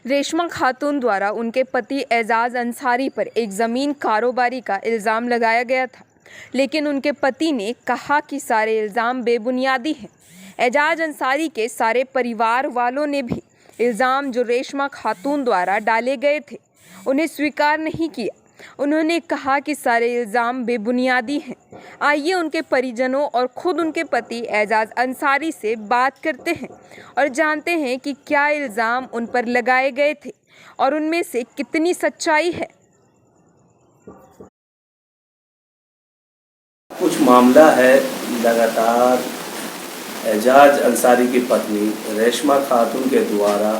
रेशमा खातून द्वारा उनके पति एजाज अंसारी पर एक ज़मीन कारोबारी का इल्ज़ाम लगाया गया था, लेकिन उनके पति ने कहा कि सारे इल्ज़ाम बेबुनियादी हैं। एजाज अंसारी के सारे परिवार वालों ने भी इल्ज़ाम जो रेशमा खातून द्वारा डाले गए थे उन्हें स्वीकार नहीं किया। उन्होंने कहा कि सारे इल्ज़ाम बेबुनियादी हैं। आइए उनके परिजनों और ख़ुद उनके पति एजाज अंसारी से बात करते हैं और जानते हैं कि क्या इल्ज़ाम उन पर लगाए गए थे और उनमें से कितनी सच्चाई है। कुछ मामला है, लगातार एजाज अंसारी की पत्नी रेशमा खातून के द्वारा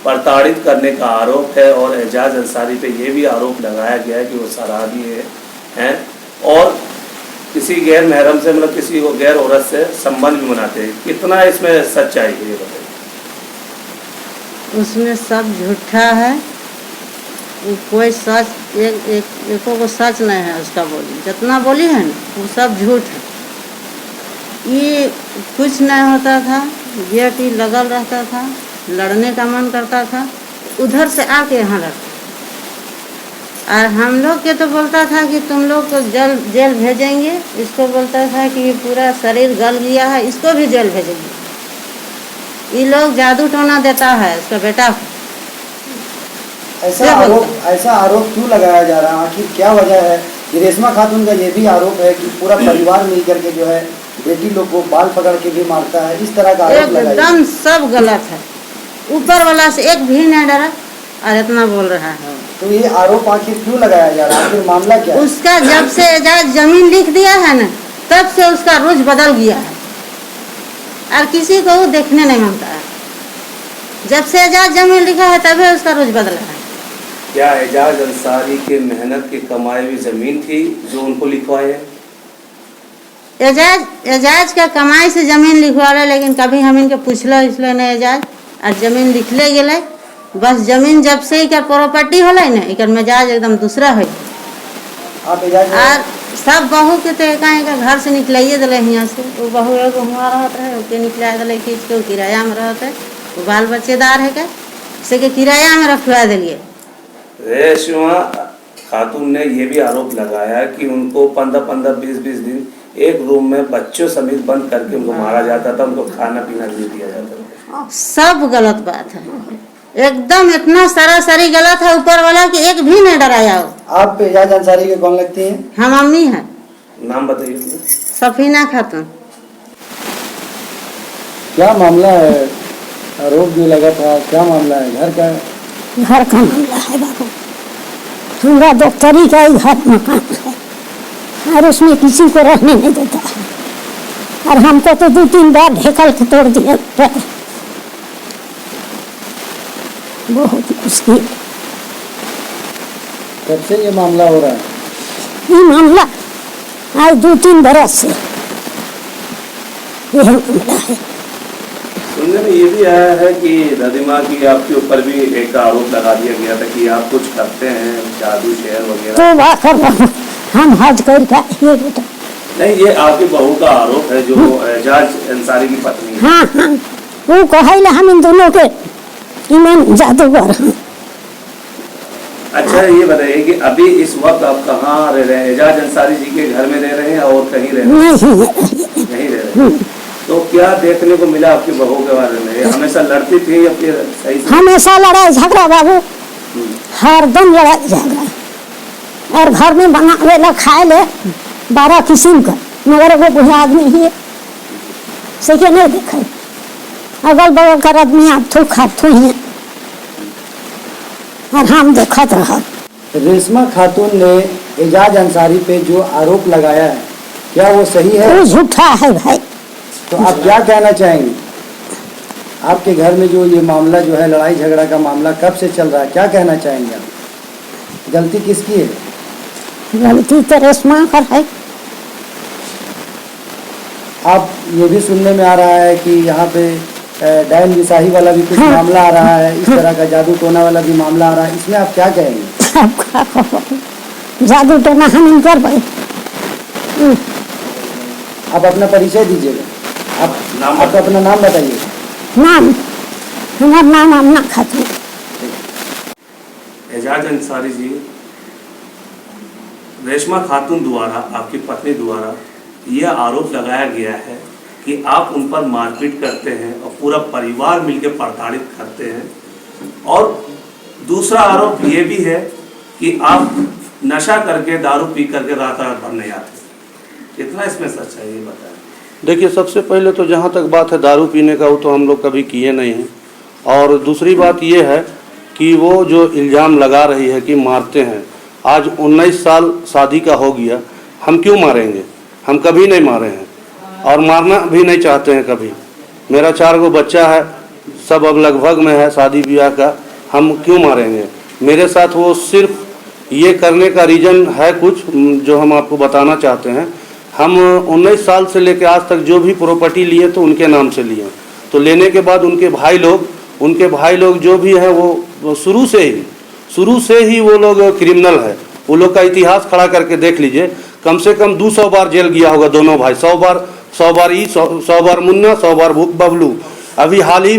प्रताड़ित करने का आरोप है और एजाज अंसारी पे ये भी आरोप लगाया गया है कि वो शराबी हैं और किसी गैर महरम से मतलब किसी गैर औरत से संबंध भी बनाते हैं। कितना इसमें सच्चाई है ये बताइए। उसमें सब झूठा है, कोई सच एको को सच नहीं है। उसका बोली जितना बोली है ना वो सब झूठ है। ये कुछ नहीं होता था, गेट ही लगल रहता था, लड़ने का मन करता था उधर से आके यहाँ लड़ता। और हम लोग के तो बोलता था कि तुम लोग को जेल भेजेंगे। इसको बोलता था कि पूरा शरीर गल गया है, इसको भी जेल भेजेंगे। ये लोग जादू टोना देता है इसका बेटा को। ऐसा आरोप क्यों लगाया जा रहा है? आखिर क्या वजह है? रेशमा खातून का ये भी आरोप है कि पूरा परिवार मिलकर के जो है बेटी लोग को बाल पकड़ के भी मारता है। इस तरह का आरोप लगाया एकदम सब गलत है। ऊपर वाला से एक भी नहीं डरा और इतना बोल रहा है। तो ये आरोप आखिर क्यों लगाया जा रहा है? आखिर मामला क्या है? उसका जब से एजाज जमीन लिख दिया है ना तब से उसका रुझ बदल गया है और किसी को वो देखने नहीं मांगता है। जब से एजाज जमीन लिखा है तभी उसका रुझ बदला है। क्या एजाज अंसारी के मेहनत की कमाई हुई ज़मीन थी जो उनको लिखवाए हैं? एजाज का कमाई से जमीन लिखवा रहे, लेकिन कभी हम इनके पूछलो इसलिए नहीं एजाज और जमीन लिखले गए। बस जमीन जब से इकर प्रॉपर्टी होले ना इकर मिजाज एकदम दूसरा है। आप एजाज और सब बहू के तो एक घर से निकलाइए दिले यहाँ से। वो बहू एगो हुआ रहता है ओके निकला दिले खींच के किराया में रहते है। वो बाल बच्चेदार है क्या से के किराया में रखवा दिलिए। रेशमा खातून ने ये भी आरोप लगाया कि उनको 15-20 दिन एक रूम में बच्चों समेत बंद करके उनको मारा जाता था, उनको खाना पीना नहीं दिया जाता था। सब गलत बात है, एकदम इतना सरासरी गलत है ऊपर वाला कि एक भी नहीं डराया हो। आप एजाज अंसारी के कौन लगती हैं? हम अम्मी हैं। नाम बताइए। सफीना खातून। क्या मामला है? आरोप जो लगा था क्या मामला है? घर का मामला है बाबू। पूरा दफ्तरी का ही घर मकान है और उसमें किसी को रहने नहीं देता है और हमको तो 2-3 बार ढेकल के तोड़ दिया। बहुत मुश्किल। कब से ये मामला हो रहा है? ये मामला आज 2-3 बरस से यह मामला है। सुनने में ये भी आया है कि दादीमा की आपके ऊपर भी एक आरोप लगा दिया गया था कि आप कुछ करते हैं जादू शहर वगैरह। तो वाह कर रहा हम हज कर ये बेटा। नहीं, ये आपकी बहू का आरोप है जो एजाज अंसारी की पत्नी है। हाँ हाँ वो कहे हम इन दोनों के ईमान जादूगर। अच्छा ये बताइए कि अभी इस वक्त आप कहाँ रह रहे हैं? एजाज अंसारी जी के घर में रह रहे हैं और कहीं रह रहे हैं? नहीं रह रहे हैं। तो क्या देखने को मिला आपकी बहू के बारे में? हमेशा लड़ती थी या फिर सही से? हमेशा लड़ाई झगड़ा बाबू, हरदम लड़ाई झगड़ा और घर में बनावे ला खाए ले 12 किस्म का, मगर वो बुढ़ा आदमी ही सके नहीं देखे। अगल बगल का आदमी आप थू खातू हैं और हम देखत रह। रेशमा खातून ने एजाज अंसारी पे जो आरोप लगाया है क्या वो सही है? वो झूठा है भाई। तो आप क्या कहना चाहेंगे? आपके घर में जो ये मामला जो है लड़ाई झगड़ा का मामला कब से चल रहा है, क्या कहना चाहेंगे आप? गलती किसकी है? गलती तो रेशमा का है। आप ये भी सुनने में आ रहा है कि यहाँ पे डायन विसाही वाला भी कुछ मामला आ रहा है, इस तरह का जादू टोना वाला भी मामला आ रहा है, इसमें आप क्या कहेंगे? जादू टोना हम नहीं कर पाए। आप अपना परिचय दीजिएगा। आप अपना नाम बताइए। नाम हमारा नाम अम्मा खातून। एजाज अंसारी जी, रेशमा खातून द्वारा, आपकी पत्नी द्वारा यह आरोप लगाया गया है कि आप उन पर मारपीट करते हैं और पूरा परिवार मिलकर प्रताड़ित करते हैं, और दूसरा आरोप ये भी है कि आप नशा करके दारू पी करके रात रात भर नहीं आते। कितना इसमें सच है ये बताएं। देखिए, सबसे पहले तो जहाँ तक बात है दारू पीने का, वो तो हम लोग कभी किए नहीं हैं। और दूसरी बात ये है कि वो जो इल्ज़ाम लगा रही है कि मारते हैं, आज 19 साल शादी का हो गया, हम क्यों मारेंगे? हम कभी नहीं मारे हैं और मारना भी नहीं चाहते हैं कभी। मेरा 4 गो बच्चा है, सब अब लगभग में है शादी ब्याह का, हम क्यों मारेंगे? मेरे साथ वो सिर्फ ये करने का रीज़न है कुछ जो हम आपको बताना चाहते हैं। हम 19 साल से लेकर आज तक जो भी प्रॉपर्टी लिए तो उनके नाम से लिए, तो लेने के बाद उनके भाई लोग जो भी हैं वो शुरू से ही वो लोग क्रिमिनल है। वो लोग का इतिहास खड़ा करके देख लीजिए, कम से कम 200 बार जेल गया होगा दोनों भाई, 100 बार मुन्ना, 100 बार बबलू। अभी हाल ही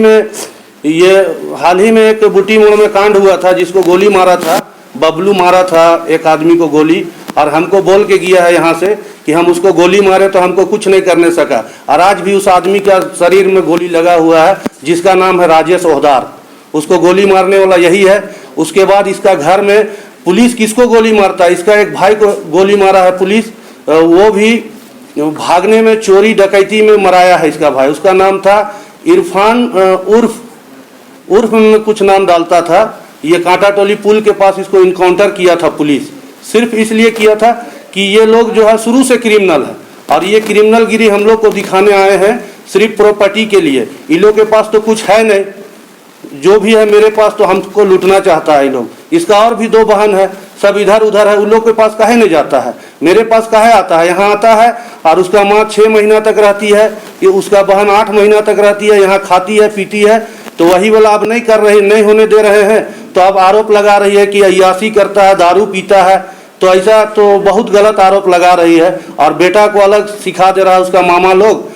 में एक बुटी मोड़ में कांड हुआ था, जिसको गोली मारा था, बबलू मारा था एक आदमी को गोली, और हमको बोल के गया है यहाँ से कि हम उसको गोली मारे तो हमको कुछ नहीं करने सका। और आज भी उस आदमी का शरीर में गोली लगा हुआ है, जिसका नाम है राजेश ओहदार। उसको गोली मारने वाला यही है। उसके बाद इसका घर में पुलिस किसको गोली मारता है? इसका एक भाई को गोली मारा है पुलिस, वो भी भागने में, चोरी डकैती में मराया है इसका भाई। उसका नाम था इरफान, उर्फ में कुछ नाम डालता था। ये कांटा टोली पुल के पास इसको इनकाउंटर किया था पुलिस, सिर्फ इसलिए किया था कि ये लोग जो है शुरू से क्रिमिनल है, और ये क्रिमिनल गिरी हम लोग को दिखाने आए हैं सिर्फ प्रॉपर्टी के लिए। इन लोग के पास तो कुछ है नहीं, जो भी है मेरे पास तो हमको लूटना चाहता है ये लोग। इसका और भी 2 बहन है, सब इधर उधर है। उन लोग के पास काहे नहीं जाता है, मेरे पास काहे आता है? यहाँ आता है और उसका माँ 6 महीना तक रहती है, ये उसका बहन 8 महीना तक रहती है, यहाँ खाती है पीती है। तो वही वाला अब नहीं होने दे रहे हैं, तो अब आरोप लगा रही है कि अय्यासी करता है, दारू पीता है। तो ऐसा तो बहुत गलत आरोप लगा रही है, और बेटा को अलग सिखा दे रहा है उसका मामा लोग।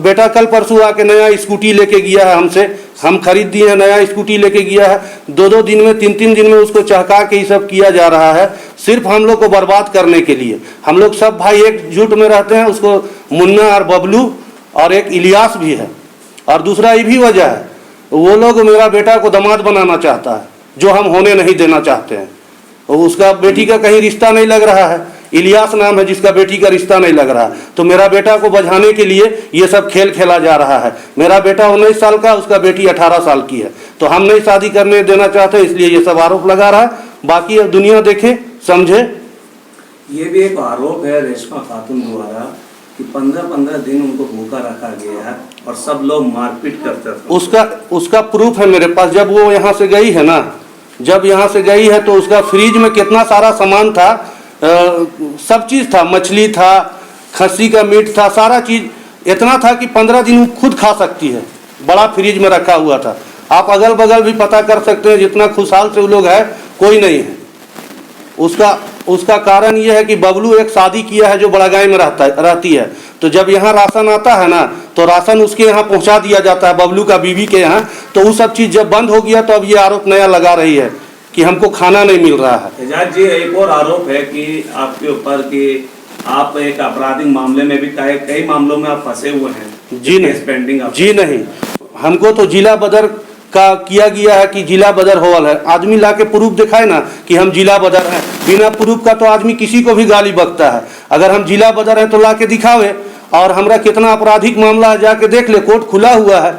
बेटा कल परसों आके नया स्कूटी लेके गया है हमसे, हम खरीद दिए हैं, नया स्कूटी लेके गया है। 2-2 दिन में, 3-3 दिन में उसको चहका के ये सब किया जा रहा है, सिर्फ हम लोग को बर्बाद करने के लिए। हम लोग सब भाई एकजुट में रहते हैं। उसको मुन्ना और बबलू और एक इलियास भी है। और दूसरा ये भी वजह है, वो लोग मेरा बेटा को दामाद बनाना चाहता है, जो हम होने नहीं देना चाहते हैं। उसका बेटी का कहीं रिश्ता नहीं लग रहा है, इलियास नाम है जिसका बेटी का रिश्ता नहीं लग रहा। तो मेरा बेटा को बझाने के लिए ये सब खेल खेला जा रहा है। मेरा बेटा 19 साल का, उसका बेटी 18 साल की है, तो हम नहीं शादी करने देना चाहते, इसलिए ये सब आरोप लगा रहा है। बाकी अब दुनिया देखे समझे। ये भी एक आरोप है रेशमा खातून द्वारा कि 15-15 दिन उनको भूखा रखा गया है और सब लोग मारपीट करते थे। उसका प्रूफ है मेरे पास। जब वो यहाँ से गई है ना, तो उसका फ्रिज में कितना सारा सामान था, सब चीज़ था, मछली था, खस्सी का मीट था, सारा चीज़ इतना था कि 15 दिन वो खुद खा सकती है। बड़ा फ्रिज में रखा हुआ था। आप अगल बगल भी पता कर सकते हैं, जितना खुशहाल से वो लोग है, कोई नहीं है। उसका कारण ये है कि बबलू एक शादी किया है जो बड़ागांव में रहती है। तो जब यहाँ राशन आता है ना, तो राशन उसके यहाँ पहुँचा दिया जाता है, बबलू का बीवी के यहाँ। तो वो सब चीज़ जब बंद हो गया, तो अब ये आरोप नया लगा रही है कि हमको खाना नहीं मिल रहा है। एजाज जी, एक और आरोप है कि आपके ऊपर कि आप एक आपराधिक मामले में भी कई मामलों में आप फंसे हुए हैं। जी नहीं, पेंडिंग जी नहीं, हमको तो जिला बदर का किया गया है कि जिला बदर होवल है। आदमी ला के प्रूफ दिखाए ना कि हम जिला बदर हैं। बिना प्रूफ का तो आदमी किसी को भी गाली बकता है। अगर हम जिला बदर हैं तो ला के दिखावे। और हमरा कितना आपराधिक मामला है, जाके देख ले, कोर्ट खुला हुआ है।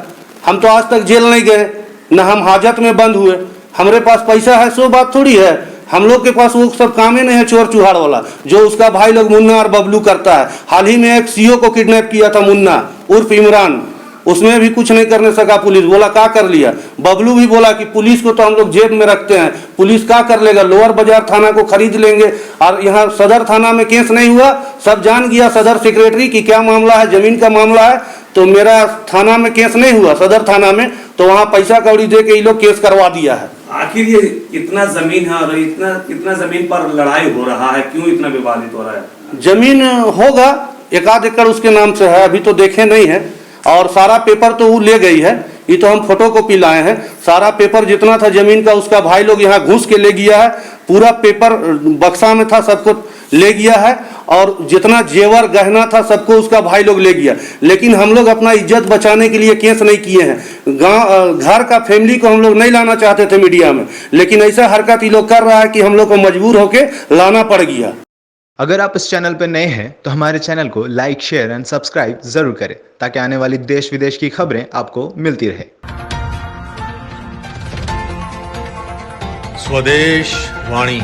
हम तो आज तक जेल नहीं गए, न हम हाजत में बंद हुए। हमारे पास पैसा है, सो बात थोड़ी है। हम लोग के पास वो सब काम ही नहीं है, चोर चुहाड़ वाला, जो उसका भाई लोग मुन्ना और बबलू करता है। हाल ही में एक सीओ को किडनैप किया था, मुन्ना उर्फ इमरान, उसमें भी कुछ नहीं करने सका पुलिस। बोला क्या कर लिया। बबलू भी बोला कि पुलिस को तो हम लोग जेब में रखते हैं, पुलिस क्या कर लेगा, लोअर बाजार थाना को खरीद लेंगे। और यहाँ सदर थाना में केस नहीं हुआ, सब जान गया सदर सेक्रेटरी की क्या मामला है, जमीन का मामला है। तो मेरा थाना में केस नहीं हुआ, सदर थाना में, तो वहाँ पैसा कौड़ी दे के ये लोग केस करवा दिया है। आखिर ये इतना जमीन है और इतना जमीन पर लड़ाई हो रहा है, क्यों इतना विवादित हो रहा है? जमीन होगा 1 आध एकड़ उसके नाम से है, अभी तो देखे नहीं है। और सारा पेपर तो वो ले गई है, ये तो हम फोटो कॉपी लाए हैं। सारा पेपर जितना था जमीन का उसका भाई लोग यहाँ घुस के ले गया है। पूरा पेपर बक्सा में था सबको ले गया है, और जितना जेवर गहना था सबको उसका भाई लोग ले गया। लेकिन हम लोग अपना इज्जत बचाने के लिए केस नहीं किए हैं। गांव घर का फैमिली को हम लोग नहीं लाना चाहते थे मीडिया में, लेकिन ऐसा हरकत ये लोग कर रहा है कि हम लोग को मजबूर होके लाना पड़ गया। अगर आप इस चैनल पर नए हैं तो हमारे चैनल को लाइक, शेयर एंड सब्सक्राइब जरूर करें, ताकि आने वाली देश विदेश की खबरें आपको मिलती रहे। स्वदेश वाणी।